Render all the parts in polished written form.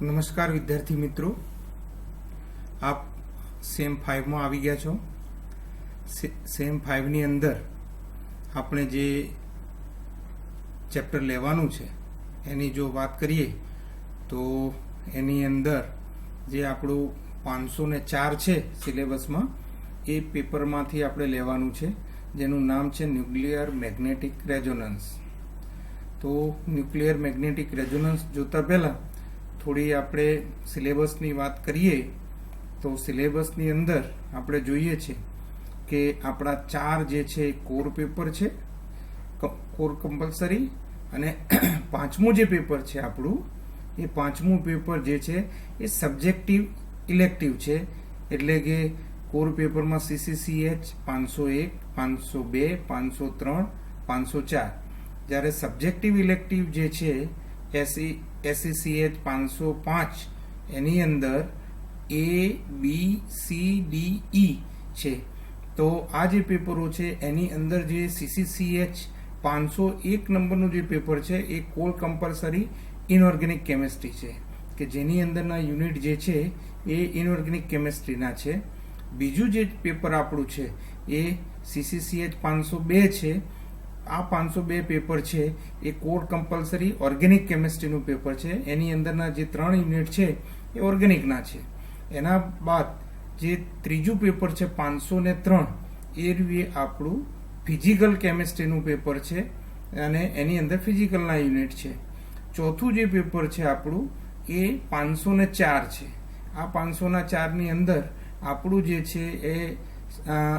નમસ્કાર વિદ્યાર્થી મિત્રો, આપ સેમ 5 માં આવી ગયા છો। સેમ 5 ની અંદર આપણે જે ચેપ્ટર લેવાનું છે એની જો વાત કરીએ તો એની અંદર જે આપણું 504 છે સિલેબસમાં એ પેપરમાંથી આપણે લેવાનું છે, જેનું નામ છે ન્યુક્લિયર મેગ્નેટિક રેઝોનન્સ। તો ન્યુક્લિયર મેગ્નેટિક રેઝોનન્સ જોતા પહેલા થોડી આપણે સિલેબસની વાત કરીએ તો સિલેબસની અંદર આપણે જોઈએ છે કે આપણા 4 જે છે કોર પેપર છે, કોર કમ્પલસરી, અને પાંચમું જે પેપર છે આપણું એ પાંચમું પેપર જે છે એ સબ્જેક્ટિવ ઇલેક્ટિવ છે। એટલે કે કોર પેપરમાં CCCH 501, 502, 503, 504, જ્યારે સબ્જેક્ટિવ ઇલેક્ટિવ જે છે SECH 505 એની અંદર A, B, C, D, E છે। તો આ જે પેપરો છે એની અંદર જે CCCH 501 નંબરનું જે પેપર છે એ કોર કમ્પલસરી ઇનઓર્ગેનિક કેમિસ્ટ્રી છે, કે જેની અંદરના યુનિટ જે છે એ ઇનઓર્ગેનિક કેમિસ્ટ્રીના છે। બીજું જે પેપર આપણું છે એ CCCH 502 છે। આ 502 પેપર છે એ કોર કમ્પલસરી ઓર્ગેનિક કેમિસ્ટ્રીનું પેપર છે, એની અંદરના જે 3 યુનિટ છે એ ઓર્ગેનિકના છે। એના બાદ જે ત્રીજું પેપર છે 503 એ આપણું ફિઝિકલ કેમિસ્ટ્રીનું પેપર છે અને એની અંદર ફિઝિકલના યુનિટ છે। ચોથું જે પેપર છે આપણું એ 504 છે। આ 504 ની અંદર આપણું જે છે એ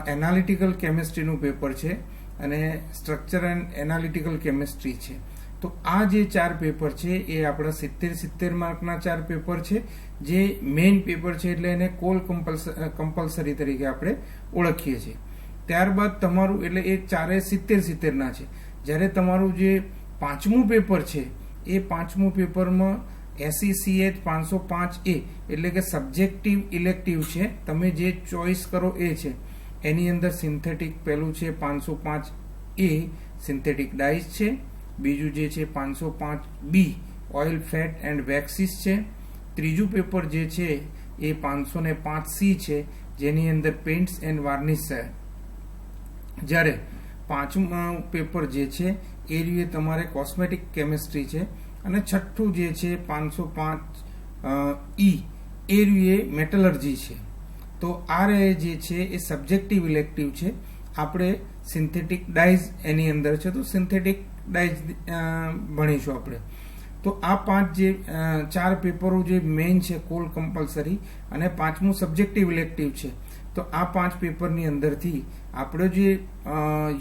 એનાલિટિકલ કેમિસ્ટ્રીનું પેપર છે અને સ્ટ્રક્ચર એન્ડ એનાલિટિકલ કેમિસ્ટ્રી છે। તો આ જે 4 પેપર છે એ આપણા 70 માર્કના 4 પેપર છે, જે મેઇન પેપર છે, એટલે એને કોર કમ્પલસરી તરીકે આપણે ઓળખીએ છીએ। ત્યારબાદ તમારું એટલે એ 4 70 ના છે। જ્યારે તમારું જે પાંચમું પેપર છે એ પાંચમું પેપરમાં SECH 505A એટલે કે સબ્જેક્ટિવ ઇલેક્ટિવ છે, તમે જે ચોઇસ કરો એ છે। એની અંદર સિન્થેટિક પહેલું છે 505A સિન્થેટિક ડાઇઝ છે, બીજું જે છે 505B ઓઇલ ફેટ એન્ડ વેક્સીસ છે, ત્રીજું પેપર જે છે એ 505C છે જેની અંદર પેઇન્ટ્સ એન્ડ વાર્નિશ છે। જ્યારે પાંચમું પેપર જે છે એ રીતે તમારે કોસ્મેટિક કેમિસ્ટ્રી છે, અને છઠ્ઠું જે છે 505E એ રીતે મેટલર્જી છે। તો આ જે છે એ સબ્જેક્ટિવ ઇલેક્ટિવ છે। આપણે સિન્થેટિક ડાઇઝ એની અંદર છે, તો સિન્થેટિક ડાઇઝ ભણીશું આપણે। તો આ 4 પેપરો જે મેઇન છે કોર કમ્પલસરી, અને પાંચમું સબ્જેક્ટિવ ઇલેક્ટિવ છે। તો આ 5 પેપરની અંદરથી આપણો જે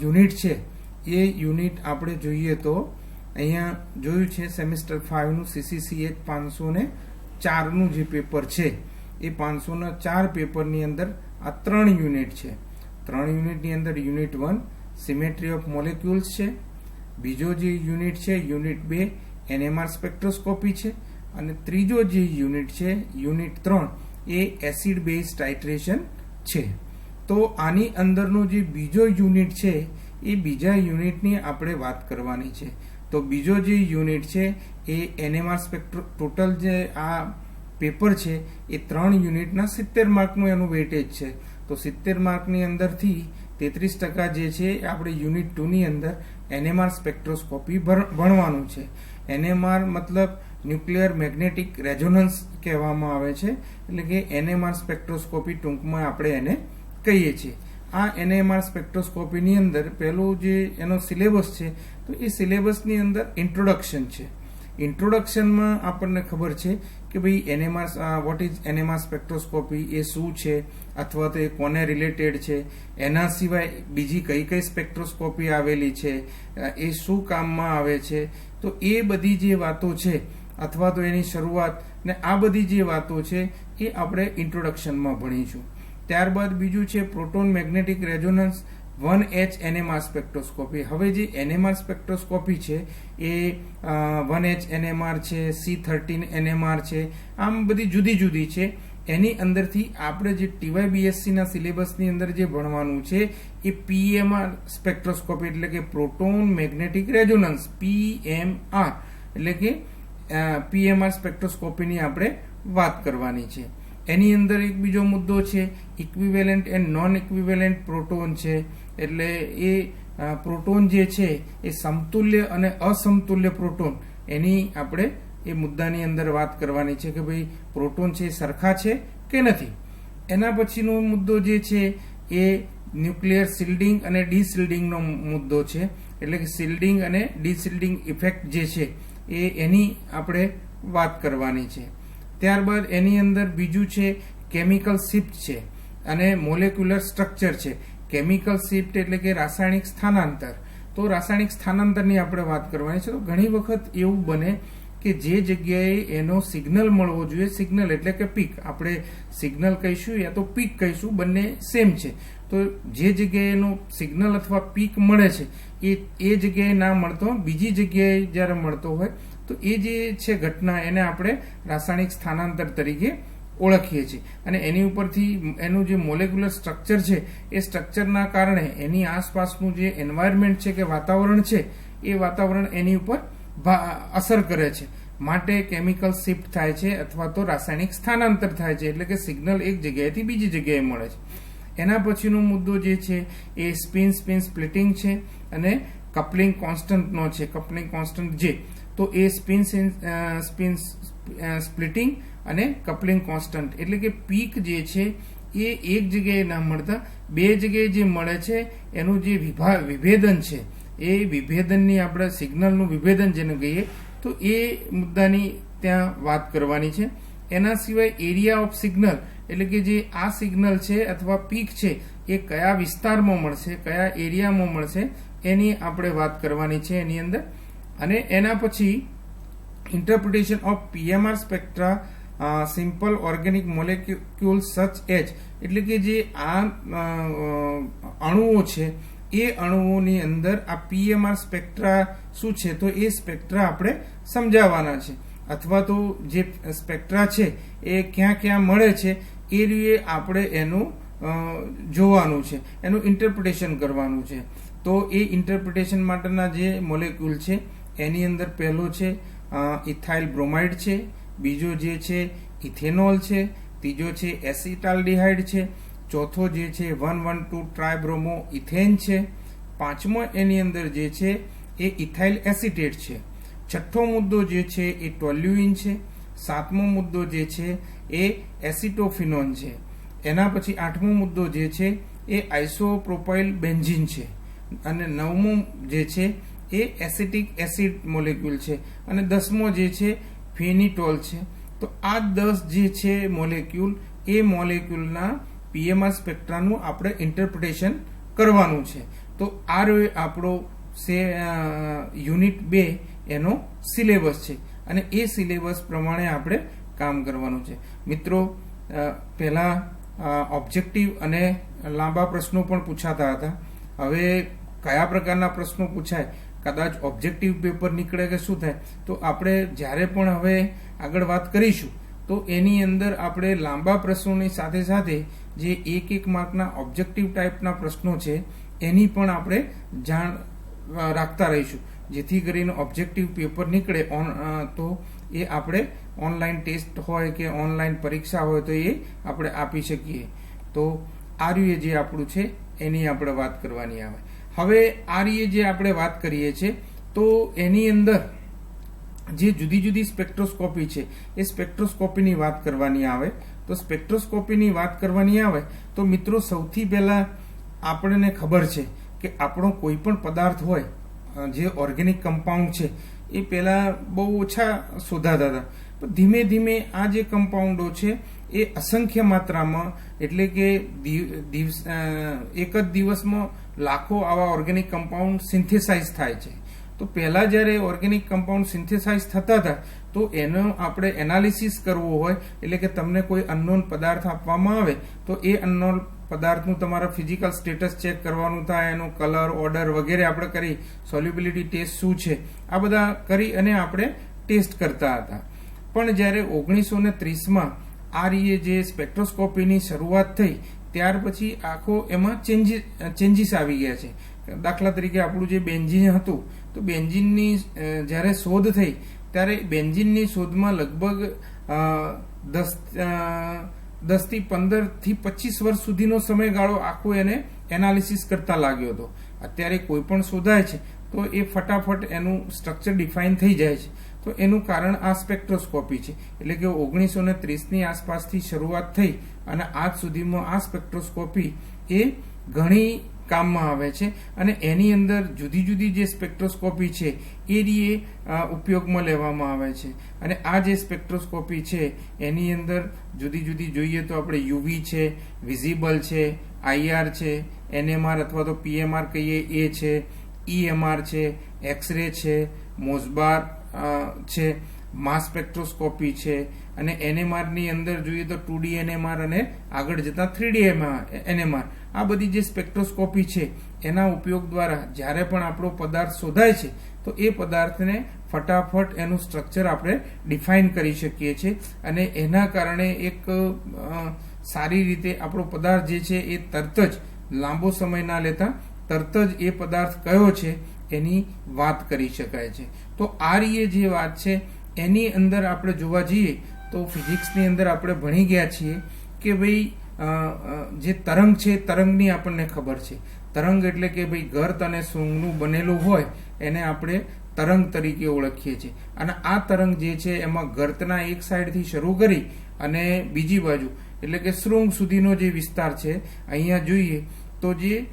યુનિટ છે એ યુનિટ આપણે જોઈએ તો અહીંયા જોયું છે સેમિસ્ટર 5 નું CCCH 504 જે પેપર છે એ 504 પેપરની અંદર આ 3 યુનિટ છે। 3 યુનિટની અંદર યુનિટ 1 સિમેટ્રી ઓફ મોલેક્યુલ્સ છે, બીજો જે યુનિટ છે યુનિટ 2 NMR સ્પેક્ટ્રોસ્કોપી છે, અને ત્રીજો જે યુનિટ છે યુનિટ 3 એ એસિડ બેઝ ટાઇટ્રેશન છે। તો આની અંદરનો જે બીજો યુનિટ છે એ બીજા યુનિટની આપણે વાત કરવાની છે। તો બીજો જે યુનિટ છે એ NMR સ્પેક્ટ્રો ટોટલ જે આ પેપર છે એ 3 યુનિટના 70 માર્કનું એનું વેટેજ છે। તો 70 માર્કની અંદરથી 33% જે છે આપણે યુનિટ 2 ની અંદર NMR સ્પેક્ટ્રોસ્કોપી ભણવાનું છે। NMR મતલબ ન્યુક્લિયર મેગ્નેટિક રેઝોનન્સ કહેવામાં આવે છે, એટલે કે NMR સ્પેક્ટ્રોસ્કોપી ટૂંકમાં આપણે એને કહીએ છીએ। આ NMR સ્પેક્ટ્રોસ્કોપીની અંદર પહેલું જે એનો સિલેબસ છે તો એ સિલેબસની અંદર ઇન્ટ્રોડક્શન છે। ઇન્ટ્રોડક્શનમાં આપણને ખબર છે કે ભાઈ વોટ ઇઝ NMR સ્પેક્ટ્રોસ્કોપી, એ શું છે, અથવા તો એ કોને રિલેટેડ છે, એના સિવાય બીજી કઈ કઈ સ્પેક્ટ્રોસ્કોપી આવેલી છે, એ શું કામમાં આવે છે, તો એ બધી જે વાતો છે અથવા તો એની શરૂઆત ને આ બધી જે વાતો છે એ આપણે ઇન્ટ્રોડક્શનમાં ભણીશું। ત્યારબાદ બીજું છે proton magnetic resonance 1H NMR spectroscopy. હવે જે NMR સ્પેક્ટ્રોસ્કોપી છે એ 1H NMR છે, C13 NMR છે, આમ બધી જુદી જુદી છે। એની અંદરથી આપણે જે TYBSc ના સિલેબસની અંદર જે ભણવાનું છે એ PMR સ્પેક્ટ્રોસ્કોપી એટલે કે પ્રોટોન મેગ્નેટિક રેઝોનન્સ PMR એટલે કે પીએમઆર સ્પેક્ટ્રોસ્કોપીની આપણે વાત કરવાની છે. એની અંદર એક બીજો મુદ્દો છે equivalent and non equivalent proton છે. એટલે એ પ્રોટોન જે છે એ સમતુલ્ય અને અસમતુલ્ય પ્રોટોન એની આપણે એ મુદ્દાની અંદર વાત કરવાની છે કે ભાઈ પ્રોટોન છે એ સરખા છે કે નથી. એના પછીનો મુદ્દો જે છે એ ન્યુક્લિયર શિલ્ડિંગ અને ડીશિલ્ડિંગનો મુદ્દો છે. એટલે કે શિલ્ડિંગ અને ડીશિલ્ડિંગ ઇફેક્ટ જે છે એની આપણે વાત કરવાની છે. ત્યારબાદ એની અંદર બીજું છે કેમિકલ શિફ્ટ છે અને મોલેક્યુલર સ્ટ્રક્ચર છે. કેમિકલ શિફ્ટ એટલે કે રાસાયણિક સ્થાનાંતર. તો રાસાયણિક સ્થાનાંતરની આપણે વાત કરવાની છે. તો ઘણી વખત એવું બને કે જે જગ્યાએ એનો સિગ્નલ મળવો જોઈએ, સિગ્નલ એટલે કે પીક, આપણે સિગ્નલ કહીશું યા તો પીક કહીશું, બંને સેમ છે. તો જે જગ્યાએ એનો સિગ્નલ અથવા પીક મળે છે એ જગ્યાએ ના મળતો બીજી જગ્યાએ જ્યારે મળતો હોય તો એ જે છે ઘટના એને આપણે રાસાયણિક સ્થાનાંતર તરીકે ઓળખીએ છીએ. અને એની ઉપરથી એનું જે મોલેક્યુલર સ્ટ્રક્ચર છે એ સ્ટ્રક્ચરના કારણે એની આસપાસનું જે એન્વાયરમેન્ટ છે કે વાતાવરણ છે એ વાતાવરણ એની ઉપર અસર કરે છે. માટે કેમિકલ શિફ્ટ થાય છે અથવા તો રાસાયણિક સ્થાનાંતર થાય છે. એટલે કે સિગ્નલ એક જગ્યાએથી બીજી જગ્યાએ મળે છે. એના પછીનો મુદ્દો જે છે એ સ્પિન સ્પ્લિટિંગ છે અને કપલિંગ કોન્સ્ટન્ટનો છે. કપલિંગ કોન્સ્ટન્ટ જે તો એ સ્પિન સ્પ્લિટિંગ અને કપલિંગ કોન્સ્ટન્ટ એટલે કે પીક જે છે એ એક જગ્યાએ ના મળતા બે જગ્યાએ જે મળે છે એનું જે વિભેદન છે એ વિભેદનની આપણે સિગ્નલનું વિભેદન જેને કહીએ તો એ મુદ્દાની ત્યાં વાત કરવાની છે. એના સિવાય એરિયા ઓફ સિગ્નલ એટલે કે જે આ સિગ્નલ છે અથવા પીક છે એ કયા વિસ્તારમાં મળશે, કયા એરિયામાં મળશે એની આપણે વાત કરવાની છે એની અંદર. અને એના પછી interpretation of PMR spectra simple organic molecule such as એટલે કે જે આ અણુઓ છે એ અણુઓની અંદર આ પીએમઆર સ્પેક્ટ્રા શું છે તો એ સ્પેક્ટ્રા આપણે સમજાવવાના છે. અથવા તો જે સ્પેક્ટ્રા છે એ ક્યાં ક્યાં મળે છે એ રીતે આપણે એનું જોવાનું છે, એનું ઇન્ટરપ્રિટેશન કરવાનું છે. તો એ ઇન્ટરપ્રિટેશન માટેના જે મોલેક્યુલ છે એની અંદર પહેલો છે ઇથાઇલ બ્રોમાઇડ છે, બીજો જે છે ઇથેનોલ છે, ત્રીજો છે એસિટાલ્ડિહાઇડ છે, ચોથો જે છે 1,1,2 ટ્રાયબ્રોમો ઇથેન છે, પાંચમો એની અંદર જે છે એ ઇથાઇલ એસિટેટ છે, છઠ્ઠો મુદ્દો જે છે એ ટોલ્યુઇન છે, સાતમો મુદ્દો જે છે એ એસિટોફિનોન છે, એના પછી આઠમો મુદ્દો જે છે એ આઇસોપ્રોપાઇલ બેન્ઝીન છે, અને નવમો જે છે એ એસિટિક એસિડ મોલેક્યુલ છે, અને દસમો જે છે ફેનિટોલ છે. તો આ 10 જે છે મોલેક્યુલ એ મોલેક્યુલના પીએમઆર સ્પેક્ટ્રાનું આપણે ઇન્ટરપ્રિટેશન કરવાનું છે. તો આ રહ્યો આપણો યુનિટ 2 એનો સિલેબસ છે અને એ સિલેબસ પ્રમાણે આપણે કામ કરવાનું છે. મિત્રો પહેલા ઓબ્જેક્ટિવ અને લાંબા પ્રશ્નો પણ પૂછાતા હતા. હવે કયા પ્રકારના પ્રશ્નો પૂછાય, કદાચ ઓબ્જેક્ટિવ પેપર નીકળે કે શું થાય, તો આપણે જ્યારે પણ હવે આગળ વાત કરીશું તો એની અંદર આપણે લાંબા પ્રશ્નોની સાથે સાથે જે એક માર્કના ઓબ્જેક્ટિવ ટાઈપના પ્રશ્નો છે એની પણ આપણે જાણ રાખતા રહીશું, જેથી કરીને ઓબ્જેક્ટિવ પેપર નીકળે તો એ આપણે ઓનલાઈન ટેસ્ટ હોય કે ઓનલાઈન પરીક્ષા હોય તો એ આપણે આપી શકીએ. તો આ રીતે જે આપણું છે એની આપણે વાત કરવાની આવે. હવે આ રીતે જે આપણે વાત કરીએ છીએ તો એની અંદર જે જુદી જુદી સ્પેક્ટ્રોસ્કોપી છે એ સ્પેક્ટ્રોસ્કોપીની વાત કરવાની આવે. તો સ્પેક્ટ્રોસ્કોપીની વાત કરવાની આવે તો મિત્રો સૌથી પહેલા આપણને ખબર છે કે આપણો કોઈ પણ પદાર્થ હોય જે ઓર્ગેનિક કમ્પાઉન્ડ છે એ પહેલા બહુ ઓછા શોધાતા હતા, પણ ધીમે ધીમે આ જે કમ્પાઉન્ડો છે એ અસંખ્ય માત્રામાં એટલે કે એક જ દિવસમાં લાખો આવા ઓર્ગેનિક કમ્પાઉન્ડ સિન્થેસાઇઝ થાય છે. તો પહેલા જ્યારે ઓર્ગેનિક કમ્પાઉન્ડ સિન્થેસાઇઝ થતા હતા તો એનો આપણે એનાલિસિસ કરવો હોય એટલે કે તમને કોઈ અનનોન પદાર્થ આપવામાં આવે તો એ અનનોન પદાર્થનું તમારા ફિઝિકલ સ્ટેટસ ચેક કરવાનું થાય, એનો કલર, ઓર્ડર વગેરે આપણે કરી, સોલ્યુબિલિટી ટેસ્ટ શું છે આ બધા કરી અને આપણે ટેસ્ટ કરતા હતા. પણ જ્યારે 1930માં આ રીતે જે સ્પેક્ટ્રોસ્કોપીની શરૂઆત થઈ ત્યાર પછી આખો એમાં ચેન્જીસ આવી ગયા છે. દાખલા તરીકે આપણું જે બેન્ઝીન હતું તો બેન્ઝીનની જ્યારે શોધ થઈ ત્યારે બેન્ઝીનની શોધમાં લગભગ 10 થી 15 થી 25 વર્ષ સુધીનો સમયગાળો આખો એને એનાલિસિસ કરતા લાગ્યો હતો. અત્યારે કોઈ પણ શોધાય છે તો એ ફટાફટ એનું સ્ટ્રક્ચર ડિફાઇન થઈ જાય છે. તો એનું કારણ આ સ્પેક્ટ્રોસ્કોપી છે. એટલે કે 1930ની આસપાસથી શરૂઆત થઈ અને આજ સુધીમાં આ સ્પેક્ટ્રોસ્કોપી એ ઘણી કામમાં આવે છે અને એની અંદર જુદી જુદી જે સ્પેક્ટ્રોસ્કોપી છે એ ઉપયોગમાં લેવામાં આવે છે. અને આ જે સ્પેક્ટ્રોસ્કોપી છે એની અંદર જુદી જુદી જોઈએ તો આપણે યુવી છે, વિઝિબલ છે, આઈઆર છે, એનએમઆર અથવા તો પીએમઆર કહીએ એ છે, ઈએમઆર છે, એક્સરે છે, મોઝબાર છે, માસ સ્પેક્ટ્રોસ્કોપી છે અને એનએમઆર ની અંદર જોઈએ તો 2D એનએમઆર અને આગળ જતા 3D એનએમઆર. આ બધી જે સ્પેક્ટ્રોસ્કોપી છે એના ઉપયોગ દ્વારા જ્યારે પણ આપણો પદાર્થ શોધાય છે તો એ પદાર્થને ફટાફટ એનું સ્ટ્રક્ચર આપણે ડિફાઇન કરી શકીએ છીએ અને એના કારણે એક સારી રીતે આપણો પદાર્થ જે છે એ તરત જ લાંબો સમય ના લેતા તરત જ એ પદાર્થ કયો છે એની વાત કરી શકાય છે. તો આ જે વાત છે એની અંદર આપણે જોવા જઈએ તો ફિઝિક્સની અંદર આપણે ભણી ગયા છીએ કે ભાઈ જે તરંગ છે તરંગની આપણને ખબર છે. તરંગ એટલે કે ભાઈ ગર્ત અને શૃંગનું બનેલું હોય એને આપણે તરંગ તરીકે ઓળખીએ છીએ. અને આ તરંગ જે છે એમાં ગર્તના એક સાઈડથી શરૂ કરી અને બીજી બાજુ એટલે કે શૃંગ સુધીનો જે વિસ્તાર છે અહીંયા જોઈએ તો જે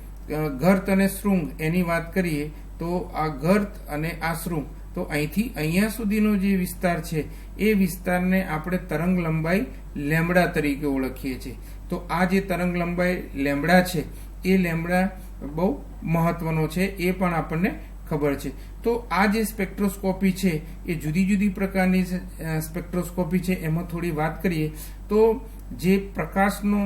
ગર્ત અને શૃંગ એની વાત કરીએ તો આ ગર્ત અને આ શૃંગ તો અહીંથી અહીંયા સુધીનો જે વિસ્તાર છે એ વિસ્તારને આપણે તરંગ લંબાઈ લેમ્બડા તરીકે ઓળખીએ છીએ. તો આ જે તરંગ લંબાઈ લેમ્બડા છે એ લેમ્બડા બહુ મહત્વનો છે એ પણ આપણને ખબર છે. તો આ જે સ્પેક્ટ્રોસ્કોપી છે એ જુદી જુદી પ્રકારની સ્પેક્ટ્રોસ્કોપી છે. એમાં થોડી વાત કરીએ તો જે પ્રકાશનો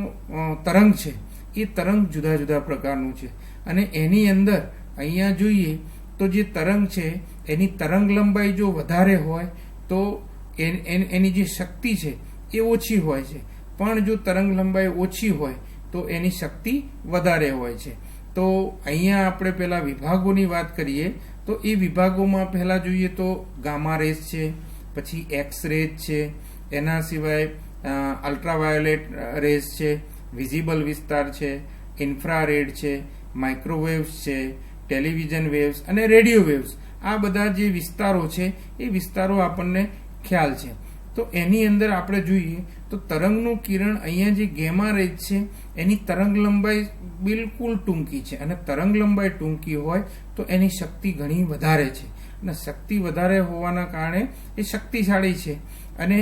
તરંગ છે એ તરંગ જુદા જુદા પ્રકારનું છે અને એની અંદર અહીંયા જોઈએ તો જે તરંગ છે એની તરંગ લંબાઈ જો વધારે હોય તો એની જે શક્તિ છે એ ઓછી હોય છે, પણ જો તરંગ લંબાઈ ઓછી હોય તો એની શક્તિ વધારે હોય છે. તો અહીંયા આપણે પહેલા વિભાગોની વાત કરીએ તો એ વિભાગોમાં પહેલા જોઈએ તો ગામા રેસ છે, પછી એક્સ રેસ છે, એના સિવાય અલ્ટ્રાવાયોલેટ રેસ છે, વિઝિબલ વિસ્તાર છે, ઇન્ફ્રારેડ છે, માઇક્રોવેવ્સ છે, ટેલિવિઝન વેવ્સ અને રેડિયો વેવ્સ. આ બધા જે વિસ્તારો છે એ વિસ્તારો આપણને ખ્યાલ છે. તો એની અંદર આપણે જોઈએ તો તરંગનું કિરણ અહીંયા જે ગેમા રેજ છે એની તરંગ લંબાઈ બિલકુલ ટૂંકી છે અને તરંગ લંબાઈ ટૂંકી હોય તો એની શક્તિ ઘણી વધારે છે અને શક્તિ વધારે હોવાના કારણે એ શક્તિશાળી છે. અને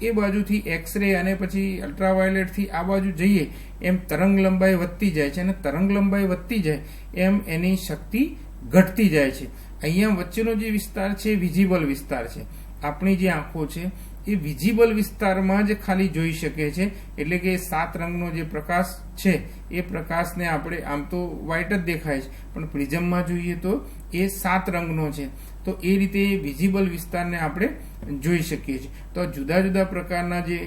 એ બાજુથી એક્સરે અને પછી અલ્ટ્રાવાયોલેટથી આ બાજુ જઈએ એમ તરંગ લંબાઈ વધતી જાય છે અને તરંગ લંબાઈ વધતી જાય એમ એની શક્તિ ઘટતી જાય છે. અહીંયા વચ્ચેનો જે વિસ્તાર છે વિઝિબલ વિસ્તાર છે. આપણી જે આંખો છે એ વિઝિબલ વિસ્તારમાં જ ખાલી જોઈ શકે છે. એટલે કે 7 રંગનો જે પ્રકાશ છે એ પ્રકાશને આપણે આમ તો વ્હાઇટ જ દેખાય છે પણ પ્રિઝમમાં જોઈએ તો એ 7 રંગનો છે. તો એ રીતે વિઝિબલ વિસ્તારને આપણે જોઈ શકીએ છીએ. તો જુદા જુદા પ્રકારના જે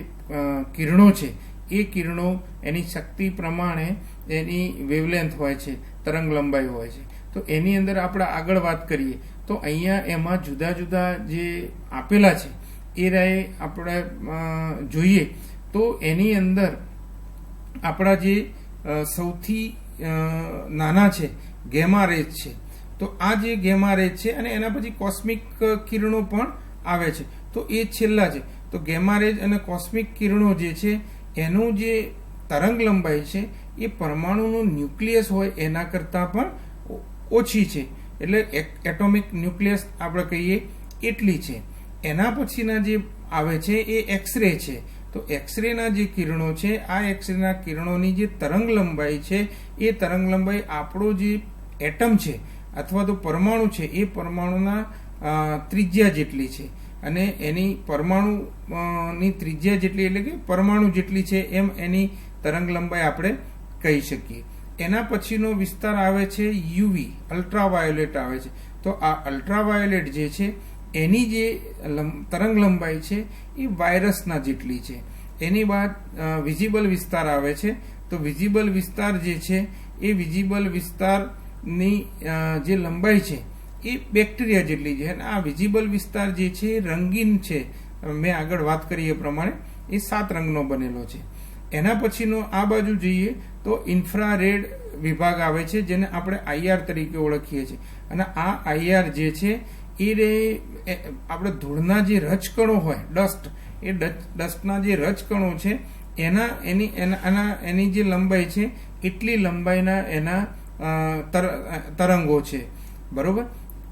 કિરણો છે એ કિરણો એની શક્તિ પ્રમાણે એની વેવલેન્થ હોય છે, તરંગ લંબાઈ હોય છે. તો એની અંદર આપણે આગળ વાત કરીએ તો અહીંયા એમાં જુદા જુદા જે આપેલા છે એ રાય આપણે જોઈએ તો એની અંદર આપણા જે સૌથી નાના છે ગેમા રેજ છે. તો આ જે ગેમા રેજ છે અને એના પછી કોસ્મિક કિરણો પણ આવે છે તો એ છેલ્લા છે. તો ગેમા રેજ અને કોસ્મિક કિરણો જે છે એનું જે તરંગ લંબાઈ છે એ પરમાણુનું ન્યુક્લિયસ હોય એના કરતાં પણ ઓછી છે. એટલે એટોમિક ન્યુક્લિયસ આપણે કહીએ એટલી છે. એના પછીના જે આવે છે એ એક્સરે છે. તો એક્સરેના જે કિરણો છે આ એક્સરેના કિરણોની જે તરંગ લંબાઈ છે એ તરંગ લંબાઈ આપણો જે એટમ છે અથવા તો પરમાણુ છે એ પરમાણુના ત્રિજ્યા જેટલી છે અને એની પરમાણુની ત્રિજ્યા જેટલી એટલે કે પરમાણુ જેટલી છે એમ એની તરંગ લંબાઈ આપણે કહી શકીએ. એના પછીનો વિસ્તાર આવે છે યુવી અલ્ટ્રાવાયોલેટ આવે છે. તો આ અલ્ટ્રાવાયોલેટ જે છે એની જે તરંગ લંબાઈ છે એ વાયરસના જેટલી છે. એની બાદ વિઝિબલ વિસ્તાર આવે છે. તો વિઝિબલ વિસ્તાર જે છે એ વિઝિબલ વિસ્તારની જે લંબાઈ છે એ બેક્ટેરિયા જેટલી છે. અને આ વિઝિબલ વિસ્તાર જે છે એ રંગીન છે. મેં આગળ વાત કરી એ પ્રમાણે એ 7 રંગનો બનેલો છે. એના પછીનો આ બાજુ જઈએ તો ઇન્ફ્રારેડ વિભાગ આવે છે, જેને આપણે IR તરીકે ઓળખીએ છીએ. અને આ IR જે છે એ આપણે ધૂળના જે રજકણો હોય, ડસ્ટ, એ ડસ્ટના જે રજકણો છે એની જે લંબાઈ છે એટલી લંબાઈના એના તરંગો છે. બરોબર.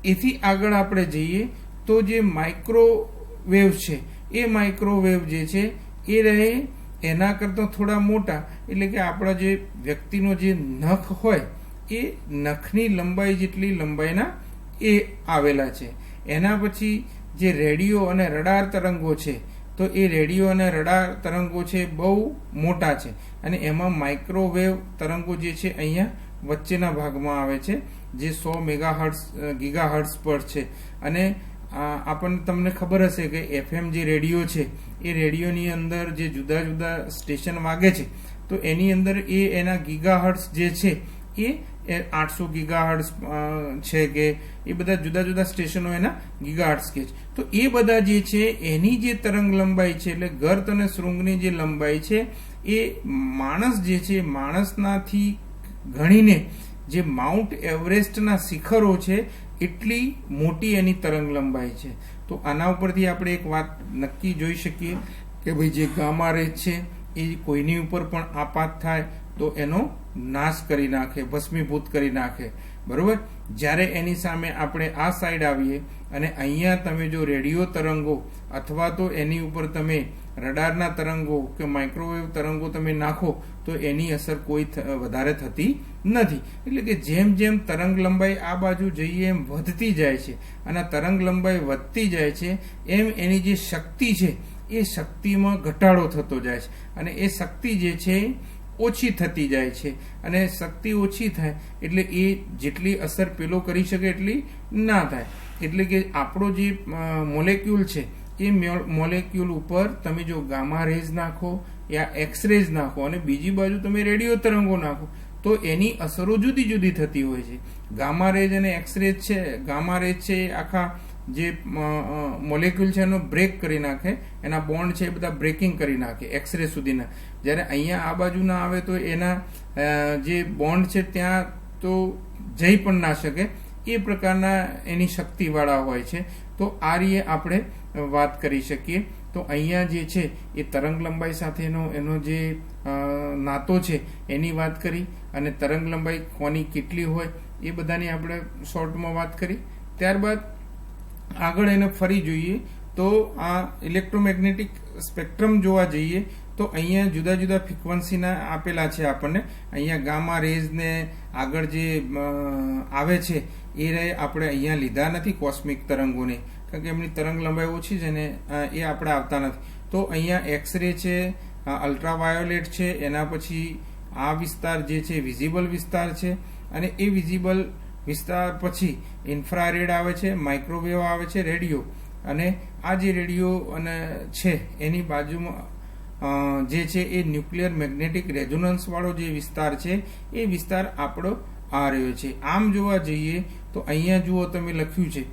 એથી આગળ આપણે જઈએ તો જે માઇક્રોવેવ છે, એ માઇક્રોવેવ જે છે એ રહે એના કરતાં થોડા મોટા. એટલે કે આપણા જે વ્યક્તિનો જે નખ હોય એ નખની લંબાઈ જેટલી લંબાઈના એ આવેલા છે. એના પછી જે રેડિયો અને રડાર તરંગો છે, તો એ રેડિયો અને રડાર તરંગો છે બહુ મોટા છે. અને એમાં માઇક્રોવેવ તરંગો જે છે અહીંયા વચ્ચેના ભાગમાં આવે છે, જે 100 મેગાહર્ટ્ઝ ગીગાહર્ટ્ઝ પર છે. અને આપણને તમને ખબર હશે કે FM જે રેડિયો છે એ રેડિયોની અંદર જે જુદા જુદા સ્ટેશન વાગે છે, તો એની અંદર એના ગીગાહર્ટ્ઝ જે છે એ 800 ગીગાહર્ટ્ઝ છે કે એ બધા જુદા જુદા સ્ટેશનો એના ગીગાહર્ટ્ઝ કે છે. તો એ બધા જે છે એની જે તરંગ લંબાઈ છે, એટલે ગર્ત અને શૃંગની જે લંબાઈ છે, એ માણસ જે છે માણસનાથી ગણીને જે માઉન્ટ એવરેસ્ટના શિખરો છે એટલી મોટી એની તરંગ લંબાઈ છે. તો આના ઉપરથી આપણે એક વાત નક્કી જોઈ શકીએ કે ભાઈ જે ગામા રેજ છે એ કોઈની ઉપર પણ આપાત થાય તો એનો નાશ કરી નાખે, ભસ્મીભૂત કરી નાખે. બરોબર. જ્યારે એની સામે આપણે આ સાઈડ આવીએ અને અહીંયા તમે જો રેડિયો તરંગો અથવા તો એની ઉપર તમે રડારના તરંગો કે માઇક્રોવેવ તરંગો તમે નાખો તો એની અસર કોઈ વધારે થતી નથી. એટલે કે જેમ જેમ તરંગ લંબાઈ આ બાજુ જઈએ એમ વધતી જાય છે, અને તરંગ લંબાઈ વધતી જાય છે એમ એની જે શક્તિ છે એ શક્તિમાં ઘટાડો થતો જાય છે. અને એ શક્તિ જે છે ઓછી થતી જાય છે. અને શક્તિ ઓછી થાય એટલે એ જેટલી અસર પેલો કરી શકે એટલી ના થાય. એટલે કે આપણો જે મોલેક્યુલ છે એ મોલેક્યુલ ઉપર તમે જો ગામા રેઝ નાખો યા એક્સરેઝ નાખો અને બીજી બાજુ તમે રેડિયો તરંગો નાખો તો એની અસરો જુદી જુદી થતી હોય છે. ગામા રેઝ અને એક્સરેઝ છે, ગામા રેઝ છે એ આખા જે મોલેક્યુલ છે એનો બ્રેક કરી નાખે, એના બોન્ડ છે એ બધા બ્રેકિંગ કરી નાખે એક્સરે સુધીના. જ્યારે અહીંયા આ બાજુ ના આવે તો એના જે બોન્ડ છે ત્યાં તો જઈ પણ ના શકે. એ પ્રકારના એની શક્તિવાળા હોય છે. તો આ રીતે આપણે વાત કરી શકીએ. તો અહીંયા જે છે એ તરંગ લંબાઈ સાથેનો એનો જે નાતો છે એની વાત કરી, અને તરંગ લંબાઈ કોની કેટલી હોય એ બધાની આપણે શોર્ટમાં વાત કરી. ત્યારબાદ આગળ એને ફરી જોઈએ તો આ ઇલેક્ટ્રોમેગ્નેટિક સ્પેક્ટ્રમ જોવા જઈએ તો અહીંયા જુદા જુદા ફ્રીક્વન્સીના આપેલા છે આપણને. અહીંયા ગામા રેઝને આગળ જે આવે છે એ આપણે અહીંયા લીધા નથી કોસ્મિક તરંગોને, કારણ કે એમની તરંગ લંબાઈ ઓછી છે ને એ આપણે આવતા નથી. તો અહીંયા એક્સરે છે, અલ્ટ્રાવાયોલેટ છે, એના પછી આ વિસ્તાર જે છે વિઝિબલ વિસ્તાર છે, અને એ વિઝિબલ વિસ્તાર પછી ઇન્ફ્રારેડ આવે છે, માઇક્રોવેવ આવે છે, રેડિયો. અને આ જે રેડિયો અને છે એની બાજુમાં જે છે એ ન્યુક્લિયર મેગ્નેટિક રેઝોનન્સ વાળો જે વિસ્તાર છે એ વિસ્તાર આપણો આ રહ્યો છે. આમ જોવા જઈએ તો અહીંયા જુઓ તમે લખ્યું છે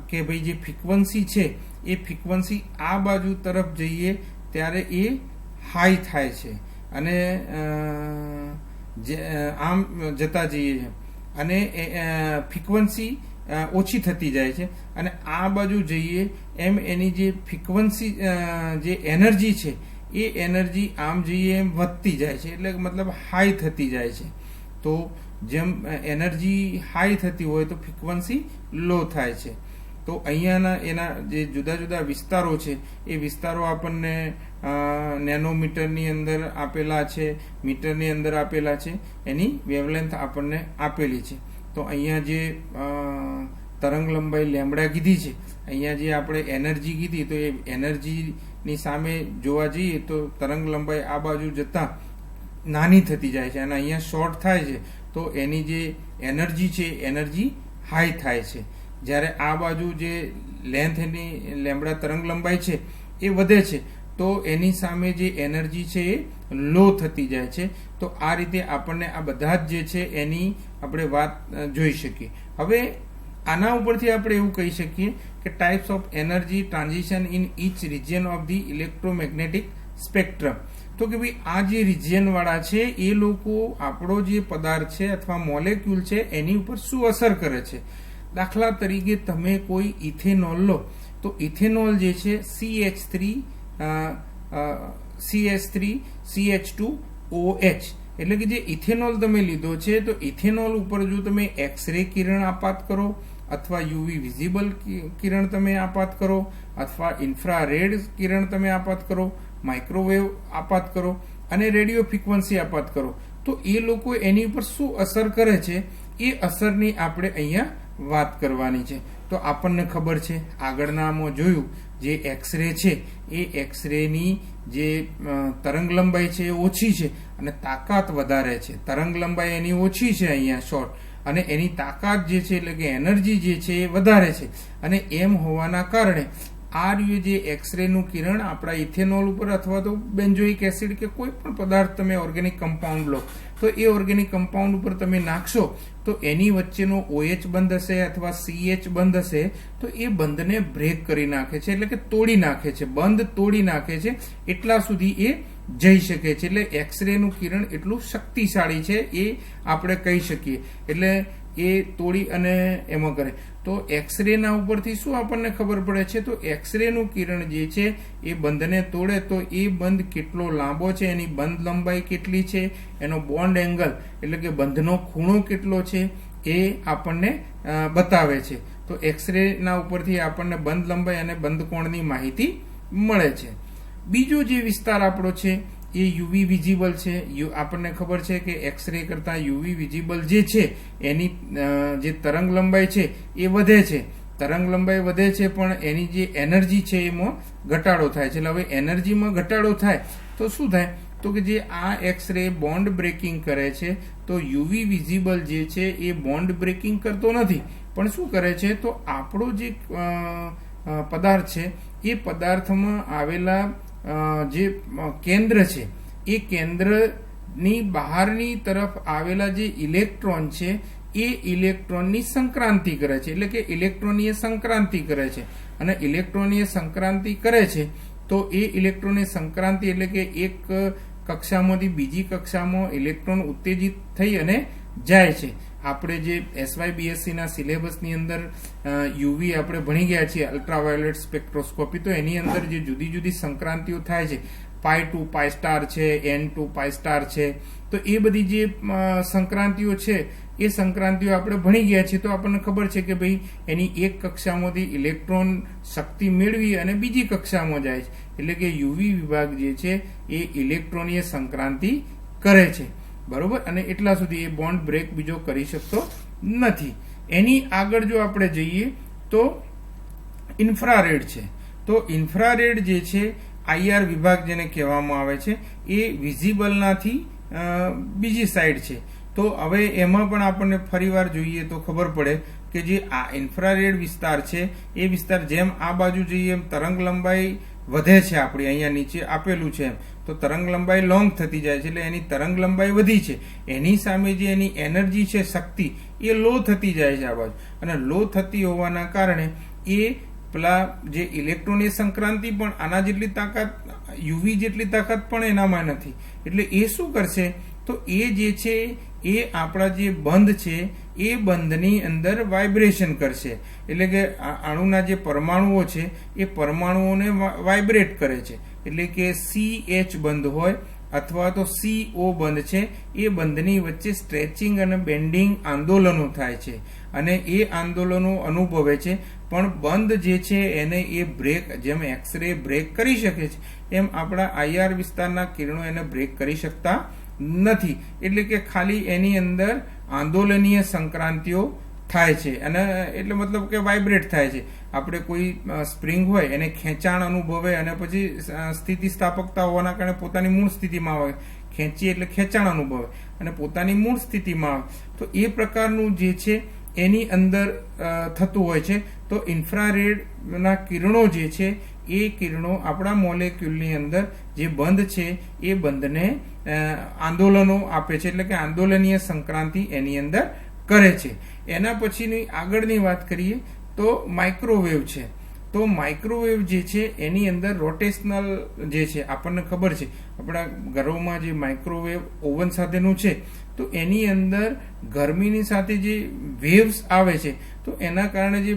કે ભાઈ જે ફ્રીક્વન્સી છે એ ફ્રીક્વન્સી આ બાજુ તરફ જઈએ ત્યારે એ હાઈ થાય છે, અને આમ જતા જઈએ અને ફ્રીક્વન્સી ઓછી થતી જાય છે. અને આ બાજુ જઈએ એમ એની જે ફ્રીક્વન્સી જે એનર્જી છે એ એનર્જી આમ જઈએ એમ વધતી જાય છે, એટલે મતલબ હાઈ થતી જાય છે. તો જેમ એનર્જી હાઈ થતી હોય તો ફ્રીક્વન્સી લો થાય છે. તો અહીંયાના એના જે જુદા જુદા વિસ્તારો છે એ વિસ્તારો આપણને નેનોમીટરની અંદર આપેલા છે, મીટરની અંદર આપેલા છે, એની વેવલેન્થ આપણને આપેલી છે. તો અહીંયા જે તરંગ લંબાઈ લેમ્બડા કીધી છે, અહીંયા જે આપણે એનર્જી કીધી, તો એ એનર્જીની સામે જોવા જઈએ તો તરંગ લંબાઈ આ બાજુ જતા નાની થતી જાય છે, અને અહીંયા શોર્ટ થાય છે તો એની જે એનર્જી છે એનર્જી હાઈ થાય છે. જ્યારે આ બાજુ જે લેન્થ એની લેમ્બડા તરંગ લંબાઈ છે એ વધે છે તો એની સામે જે એનર્જી છે એ લો થતી જાય છે. તો આ રીતે આપણને આ બધા જ જે છે એની આપણે વાત જોઈ શકીએ. હવે આના ઉપરથી આપણે એવું કહી શકીએ કે types of energy transition in each region of the electromagnetic spectrum. તો કે ભાઈ આ જે રિજિયન વાળા છે એ લોકો આપણો જે પદાર્થ છે અથવા મોલેક્યુલ છે એની ઉપર શું અસર કરે છે. દાખલા તરીકે તમે કોઈ ઇથેનોલ લો તો ઇથેનોલ જે છે CH3CH2OH એટલે કે જે ઇથેનોલ તમે લીધો છે તો ઇથેનોલ ઉપર જો તમે એક્સરે કિરણ આપાત કરો અથવા યુવી વિઝિબલ કિરણ તમે આપાત કરો અથવા ઇન્ફ્રારેડ કિરણ તમે આપાત કરો, માઇક્રોવેવ આપાત કરો અને રેડિયો ફ્રીક્વન્સી આપાત કરો તો એ લોકો એની ઉપર શું અસર કરે છે એ અસરની આપણે અહીંયા વાત કરવાની છે. તો આપણને ખબર છે આગળનામાં જોયું જે એક્સરે છે એ એક્સરેની જે તરંગ લંબાઈ છે એ ઓછી છે અને તાકાત વધારે છે. તરંગ લંબાઈ એની ઓછી છે અહીંયા શોર્ટ અને એની તાકાત જે છે એટલે કે એનર્જી જે છે એ વધારે છે અને એમ હોવાના કારણે આ રહ્યું જે એક્સરે નું કિરણ આપણા ઇથેનોલ ઉપર અથવા તો બેન્ઝોઇક એસિડ કે કોઈ પણ પદાર્થ તમે ઓર્ગેનિક કમ્પાઉન્ડ લો તો એ ઓર્ગેનિક કમ્પાઉન્ડ ઉપર તમે નાખશો તો એની વચ્ચેનો OH બંધ હશે અથવા CH બંધ હશે તો એ બંધને બ્રેક કરી નાખે છે એટલે કે તોડી નાખે છે, બંધ તોડી નાખે છે. એટલા સુધી એ જઈ શકે છે. એટલે એક્સરે નું કિરણ એટલું શક્તિશાળી છે એ આપણે કહી શકીએ. એટલે એ તોડી અને એમાં કરે તો એક્સરે ના ઉપરથી શું આપણને ખબર પડે છે તો એક્સરે નું કિરણ જે છે એ બંધને તોડે તો એ બંધ કેટલો લાંબો છે, એની બંધ લંબાઈ કેટલી છે, એનો બોન્ડ એંગલ એટલે કે બંધનો ખૂણો કેટલો છે એ આપણને બતાવે છે. તો એક્સરે ના ઉપરથી આપણને બંધ લંબાઈ અને બંધ કોણની માહિતી મળે છે. બીજો જે વિસ્તાર આપણો છે એ યુવી વિઝિબલ છે. આપણને ખબર છે કે એક્સરે કરતા યુવી વિઝિબલ જે છે એની જે તરંગ લંબાઈ છે એ વધે છે. તરંગ લંબાઈ વધે છે પણ એની જે એનર્જી છે એમાં ઘટાડો થાય છે. એટલે હવે એનર્જીમાં ઘટાડો થાય તો શું થાય તો કે જે આ એક્સરે બોન્ડ બ્રેકિંગ કરે છે તો યુવી વિઝિબલ જે છે એ બોન્ડ બ્રેકિંગ કરતો નથી પણ શું કરે છે તો આપણો જે પદાર્થ છે એ પદાર્થમાં આવેલા જે કેન્દ્ર છે એ કેન્દ્રની બહારની તરફ આવેલા જે ઇલેક્ટ્રોન છે એ ઇલેક્ટ્રોનની સંક્રાંતિ કરે છે. એટલે કે ઇલેક્ટ્રોનીય સંક્રાંતિ કરે છે અને ઇલેક્ટ્રોનીય સંક્રાંતિ કરે છે તો એ ઇલેક્ટ્રોનીય સંક્રાંતિ એટલે કે એક કક્ષામાંથી બીજી કક્ષામાં ઇલેક્ટ્રોન ઉત્તેજિત થઈ અને જાય છે. આપણે જે SYBSc ના સિલેબસની અંદર યુવી આપણે ભણી ગયા છીએ અલ્ટ્રાવાયોલેટ સ્પેક્ટ્રોસ્કોપી તો એની અંદર જે જુદી જુદી સંક્રાંતિઓ થાય છે pi2 pi સ્ટાર છે, n2 pi સ્ટાર છે તો એ બધી જે સંક્રાંતિઓ છે એ સંક્રાંતિઓ આપણે ભણી ગયા છીએ તો આપણને ખબર છે કે ભાઈ એની એક કક્ષામાંથી ઇલેક્ટ્રોન શક્તિ મેળવી અને બીજી કક્ષામાં જાય છે. એટલે કે યુવી વિભાગ જે છે એ ઇલેક્ટ્રોનીય સંક્રાંતિ કરે છે બરોબર. અને એટલા સુધી એ બોન્ડ બ્રેક બીજો કરી શકતો નથી. એની આગળ જો આપણે જઈએ તો ઇન્ફ્રારેડ છે. તો ઇન્ફ્રારેડ જે છે IR વિભાગ જેને કહેવામાં આવે છે એ વિઝિબલનાથી બીજી સાઈડ છે. તો હવે એમાં પણ આપણને ફરીવાર જોઈએ તો ખબર પડે કે જે આ ઇન્ફ્રારેડ વિસ્તાર છે એ વિસ્તાર જેમ આ બાજુ જઈએ એમ તરંગ લંબાઈ વધે છે. આપણી અહીંયા નીચે આપેલું છે એમ તો તરંગ લંબાઈ લોંગ થતી જાય છે એટલે એની તરંગ લંબાઈ વધી છે. એની સામે જે એની એનર્જી છે શક્તિ એ લો થતી જાય છે આ બાજુ અને લો થતી હોવાના કારણે એ પેલા જે ઇલેક્ટ્રોનીય સંક્રાંતિ પણ આના જેટલી તાકાત યુવી જેટલી તાકાત પણ એનામાં નથી. એટલે એ શું કરશે તો એ જે છે એ આપણા જે બંધ છે એ બંધની અંદર વાઇબ્રેશન કરશે. એટલે કે અણુના જે પરમાણુઓ છે એ પરમાણુઓને વાઇબ્રેટ કરે છે. એટલે કે CH બંધ હોય અથવા તો CO બંધ છે એ બંધની વચ્ચે સ્ટ્રેચિંગ અને બેન્ડિંગ આંદોલનો થાય છે અને એ આંદોલનો અનુભવે છે. પણ બંધ જે છે એને એ બ્રેક જેમ એક્સરે બ્રેક કરી શકે છે એમ આપણા IR વિસ્તારના કિરણો એને બ્રેક કરી શકતા નથી. એટલે કે ખાલી એની અંદર આંદોલનીય સંક્રાંતિઓ થાય છે અને એટલે મતલબ કે વાઇબ્રેટ થાય છે. આપણે કોઈ સ્પ્રિંગ હોય એને ખેંચાણ અનુભવે અને પછી સ્થિતિસ્થાપકતા હોવાના કારણે પોતાની મૂળ સ્થિતિમાં આવે. ખેંચીએ એટલે ખેંચાણ અનુભવે અને પોતાની મૂળ સ્થિતિમાં આવે. તો એ પ્રકારનું જે છે એની અંદર થતું હોય છે. તો ઇન્ફ્રારેડના કિરણો જે છે એ કિરણો આપણા મોલેક્યુલની અંદર જે બંધ છે એ બંધને આંદોલનો આપે છે. એટલે કે આંદોલનીય સંક્રાંતિ એની અંદર કરે છે. એના પછીની આગળની વાત કરીએ તો માઇક્રોવેવ છે. તો માઇક્રોવેવ જે છે એની અંદર રોટેશનલ જે છે, આપણને ખબર છે આપણા ઘરોમાં જે માઇક્રોવેવ ઓવન સાથેનું છે, તો એની અંદર ગરમીની સાથે જે વેવ્સ આવે છે, તો એના કારણે જે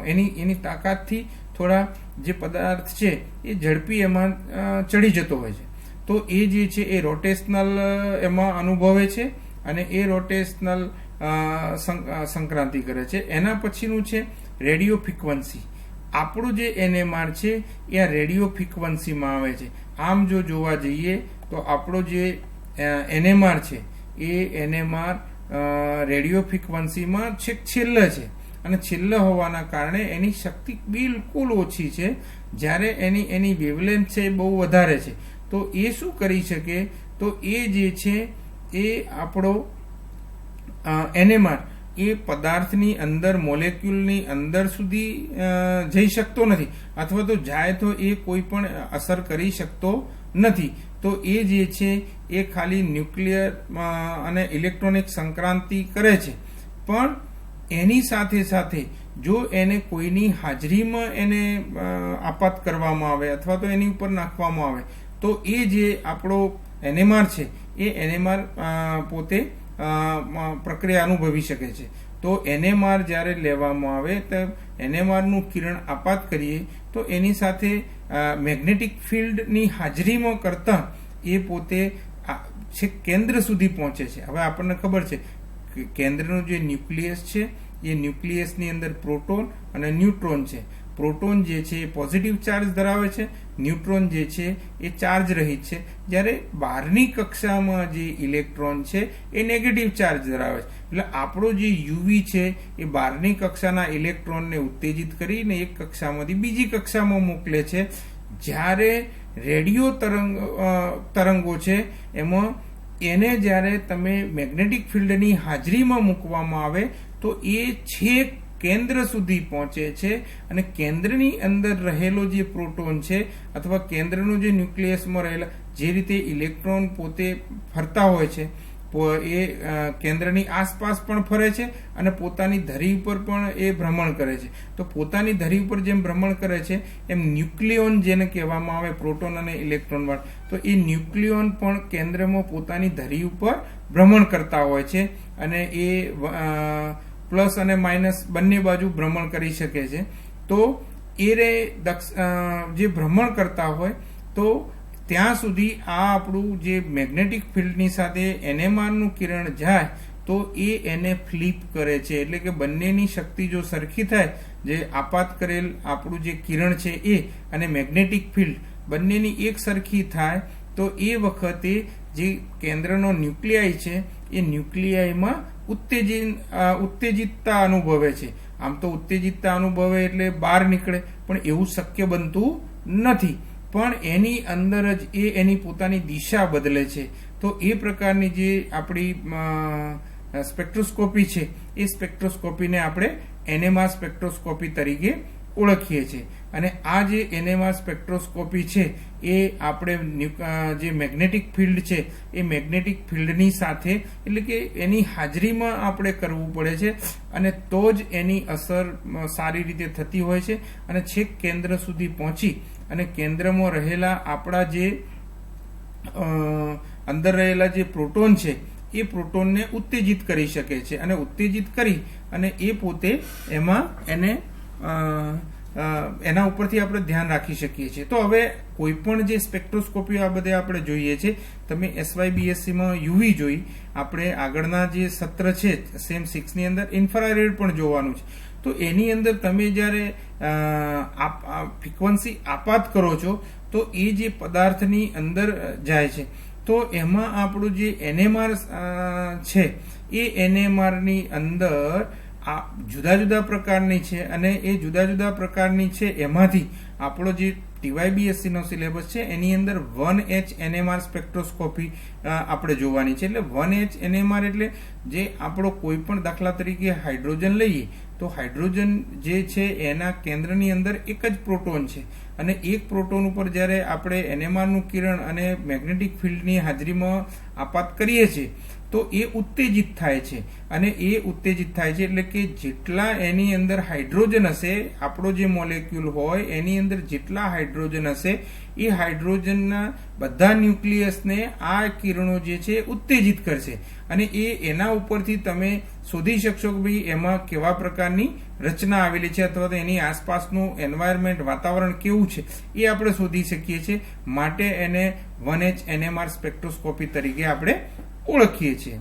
એની તાકાતથી થોડા જે પદાર્થ છે એ ઝડપી એમાં ચડી જતો હોય છે. તો એ જે છે એ રોટેશનલ એમાં અનુભવે છે અને એ રોટેશનલ સંક્રાંતિ કરે છે. એના પછીનું છે રેડિયો ફ્રીક્વન્સી. આપણું જે NMR છે એ આ રેડિયો ફ્રીક્વન્સીમાં આવે છે. આમ જો જોવા જઈએ તો આપણો જે NMR છે એ NMR રેડિયો ફ્રીક્વન્સીમાં છેલ્લે છે અને છેલ્લે હોવાના કારણે એની શક્તિ બિલકુલ ઓછી છે, જ્યારે એની વેવલેન્થ છે એ બહુ વધારે છે. તો એ શું કરી શકે, તો એ જે છે એ આપણો NMR એ પદાર્થની અંદર મોલેક્યુલની અંદર સુધી જઈ શકતો નથી, અથવા તો જાય તો એ કોઈ પણ અસર કરી શકતો નથી. તો એ જે છે એ ખાલી ન્યુક્લિયર અને ઇલેક્ટ્રોનિક સંક્રાંતિ કરે છે. પણ એની સાથે સાથે જો એને કોઈની હાજરીમાં એને આપાત કરવામાં આવે અથવા તો એની ઉપર નાખવામાં આવે, તો એ જે આપણો NMR છે એ NMR પોતે પ્રક્રિયા અનુભવી શકે છે. તો NMR જ્યારે લેવામાં આવે તો NMR નું કિરણ આપાત કરીએ તો એની સાથે મેગ્નેટિક ફિલ્ડની હાજરીમાં કરતા એ પોતે છેક કેન્દ્ર સુધી પહોંચે છે. હવે આપણને ખબર છે કે કેન્દ્રનું જે ન્યુક્લિયસ છે એ ન્યુક્લિયસની અંદર પ્રોટોન અને ન્યુટ્રોન છે. પ્રોટોન જે છે એ પોઝિટિવ ચાર્જ ધરાવે છે, ન્યુટ્રોન જે છે એ ચાર્જ રહિત છે, જ્યારે બહારની કક્ષામાં જે ઇલેક્ટ્રોન છે એ નેગેટિવ ચાર્જ ધરાવે છે. એટલે આપણો જે યુવી છે એ બહારની કક્ષાના ઇલેક્ટ્રોનને ઉત્તેજિત કરીને એક કક્ષામાંથી બીજી કક્ષામાં મોકલે છે. જ્યારે રેડિયો તરંગો છે એમાં એને જ્યારે તમે મેગ્નેટિક ફિલ્ડની હાજરીમાં મૂકવામાં આવે તો એ છેક કેન્દ્ર સુધી પહોંચે છે અને કેન્દ્રની અંદર રહેલો જે પ્રોટોન છે અથવા કેન્દ્રનું જે ન્યુક્લિયસમાં રહેલા જે રીતે ઇલેક્ટ્રોન પોતે ફરતા હોય છે એ કેન્દ્રની આસપાસ પણ ફરે છે અને પોતાની ધરી ઉપર પણ એ ભ્રમણ કરે છે. તો પોતાની ધરી ઉપર જેમ ભ્રમણ કરે છે એમ ન્યુક્લિયોન જેને કહેવામાં આવે પ્રોટોન અને ઇલેક્ટ્રોન વાળા, તો એ ન્યુક્લિયોન પણ કેન્દ્રમાં પોતાની ધરી ઉપર ભ્રમણ કરતા હોય છે અને એ પ્લસ અને માઇનસ બંને બાજુ ભ્રમણ કરી શકે છે. તો એ જે ભ્રમણ કરતા હોય તો ત્યાં સુધી આ આપણું જે મેગ્નેટિક ફિલ્ડની સાથે NMR નું કિરણ જાય તો એ એને ફ્લિપ કરે છે. એટલે કે બંનેની શક્તિ જો સરખી થાય, જે આપાત કરેલ આપણું જે કિરણ છે એ અને મેગ્નેટિક ફિલ્ડ બંનેની એક સરખી થાય તો એ વખતે જે કેન્દ્રનો ન્યુક્લિયાઈ છે એ ન્યુક્લિયાઈમાં ઉત્તેજિતતા અનુભવે છે. આમ તો ઉત્તેજિતતા અનુભવે એટલે બહાર નીકળે, પણ એવું શક્ય બનતું નથી. પણ એની અંદર જ એ એની પોતાની દિશા બદલે છે. તો એ પ્રકારની જે આપણી સ્પેક્ટ્રોસ્કોપી છે એ સ્પેક્ટ્રોસ્કોપીને આપણે NMR સ્પેક્ટ્રોસ્કોપી તરીકે ઓળખીએ છીએ. અને આ જે NMR સ્પેક્ટ્રોસ્કોપી છે એ આપણે જે મેગ્નેટિક ફિલ્ડ છે એ મેગ્નેટિક ફિલ્ડની સાથે એટલે કે એની હાજરીમાં આપણે કરવું પડે છે અને તો જ એની અસર સારી રીતે થતી હોય છે અને છેક કેન્દ્ર સુધી પહોંચી અને કેન્દ્રમાં રહેલા આપણા જે અંદર રહેલા જે પ્રોટોન છે એ પ્રોટોનને ઉત્તેજિત કરી શકે છે અને ઉત્તેજિત કરી અને એ પોતે એમાં એના ઉપરથી આપણે ધ્યાન રાખી શકીએ છીએ. તો હવે કોઈ પણ જે સ્પેક્ટ્રોસ્કોપી આ બધે આપણે જોઈએ છે, તમે SYBSC માં UV જોઈ, આપણે આગળના જે સત્ર છે સેમ 6 ની અંદર ઇન્ફ્રારેડ પણ જોવાનું છે. તો એની અંદર તમે જ્યારે ફ્રીક્વન્સી આપાત કરો છો તો એ જે પદાર્થની અંદર જાય છે તો એમાં આપણું જે NMR છે એ NMR ની અંદર જુદા જુદા પ્રકારની છે અને એ જુદા જુદા પ્રકારની છે એમાંથી આપણો જે TYBSc નો સિલેબસ છે એની અંદર 1H NMR સ્પેક્ટ્રોસ્કોપી આપણે જોવાની છે. એટલે 1H NMR એટલે જે આપણો કોઈ પણ દાખલા તરીકે હાઇડ્રોજન લઈએ તો હાઇડ્રોજન જે છે એના કેન્દ્રની અંદર એક જ પ્રોટોન છે અને એક પ્રોટોન ઉપર જ્યારે આપણે NMR નું કિરણ અને મેગ્નેટિક ફિલ્ડની હાજરીમાં આપાત કરીએ છીએ તો એ ઉત્તેજિત થાય છે અને એ ઉત્તેજિત થાય છે એટલે કે જેટલા એની અંદર હાઇડ્રોજન હશે, આપણો જે મોલેક્યુલ હોય એની અંદર જેટલા હાઇડ્રોજન હશે એ હાઇડ્રોજનના બધા ન્યુક્લિયસને આ કિરણો જે છે ઉત્તેજિત કરશે અને એના ઉપરથી તમે શોધી શકશો કે ભાઈ એમાં કેવા પ્રકારની રચના આવેલી છે અથવા તો એની આસપાસનું એન્વાયરમેન્ટ વાતાવરણ કેવું છે એ આપણે શોધી શકીએ છીએ. માટે એને 1H NMR સ્પેક્ટ્રોસ્કોપી તરીકે આપણે ઓળખીએ છીએ.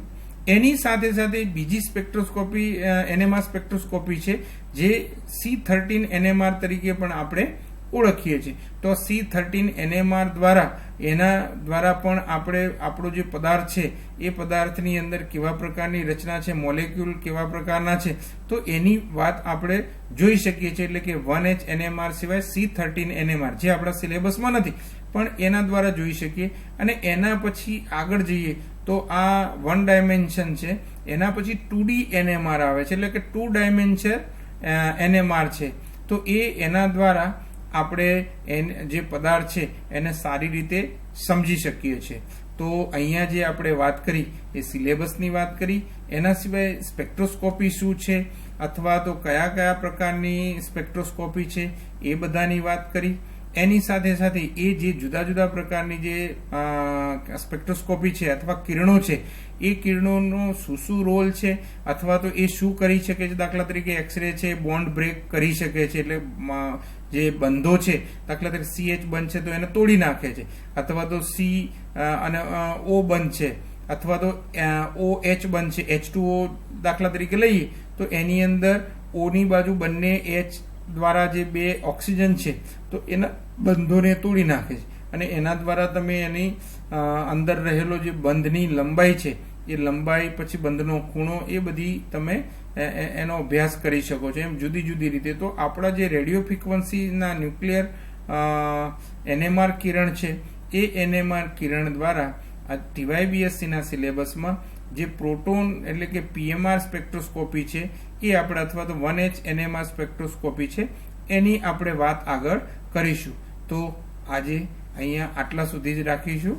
એની સાથે સાથે બીજી સ્પેક્ટ્રોસ્કોપી NMR સ્પેક્ટ્રોસ્કોપી છે જે C13 NMR તરીકે પણ આપણે ઓળખીએ છીએ. તો C13 NMR એના દ્વારા પણ આપણે આપણો જે પદાર્થ છે એ પદાર્થની અંદર કેવા પ્રકારની રચના છે, મોલેક્યુલ કેવા પ્રકારના છે તો એની વાત આપણે જોઈ શકીએ છીએ. એટલે કે 1H NMR સિવાય C13 NMR જે આપણા સિલેબસમાં નથી પણ એના દ્વારા જોઈ શકીએ. અને એના પછી આગળ જઈએ તો આ 1 ડાયમેન્શન છે, એના પછી 2D NMR આવે છે એટલે કે 2 ડાયમેન્શન NMR છે. તો એના દ્વારા આપણે જે પદાર્થ છે એને સારી રીતે સમજી શકીએ છીએ. તો અહીંયા જે આપણે વાત કરી એ સિલેબસની વાત કરી. એના સિવાય સ્પેક્ટ્રોસ્કોપી શું છે અથવા તો કયા કયા પ્રકારની સ્પેક્ટ્રોસ્કોપી છે એ બધાની વાત કરી. એની સાથે સાથે એ જે જુદા જુદા પ્રકારની જે સ્પેક્ટ્રોસ્કોપી છે અથવા કિરણો છે એ કિરણોનો શું રોલ છે અથવા તો એ શું કરી શકે છે. દાખલા તરીકે એક્સરે છે બોન્ડ બ્રેક કરી શકે છે એટલે જે બંધો છે દાખલા તરીકે CH બંધ છે તો એને તોડી નાખે છે અથવા તો C અને O બંધ છે અથવા તો OH બંધ છે H2O દાખલા તરીકે લઈએ તો એની અંદર O ની બાજુ બંને H દ્વારા જે બે ઓક્સિજન છે તો એના બંધોને તોડી નાખે છે અને એના દ્વારા તમે એની અંદર રહેલો જે બંધની લંબાઈ છે એ લંબાઈ પછી બંધનો ખૂણો એ બધી તમે એનો અભ્યાસ કરી શકો છો એમ જુદી જુદી રીતે. તો આપણા જે રેડિયો ફ્રીક્વન્સીના ન્યુક્લિયર NMR કિરણ છે એ NMR કિરણ દ્વારા આ TYBSc ના સિલેબસમાં જે પ્રોટોન એટલે કે PMR સ્પેક્ટ્રોસ્કોપી છે એ આપણે અથવા તો 1H NMR સ્પેક્ટ્રોસ્કોપી છે એની આપણે વાત આગળ કરીશું. તો આજે અહીંયા આટલા સુધી જ રાખીશું.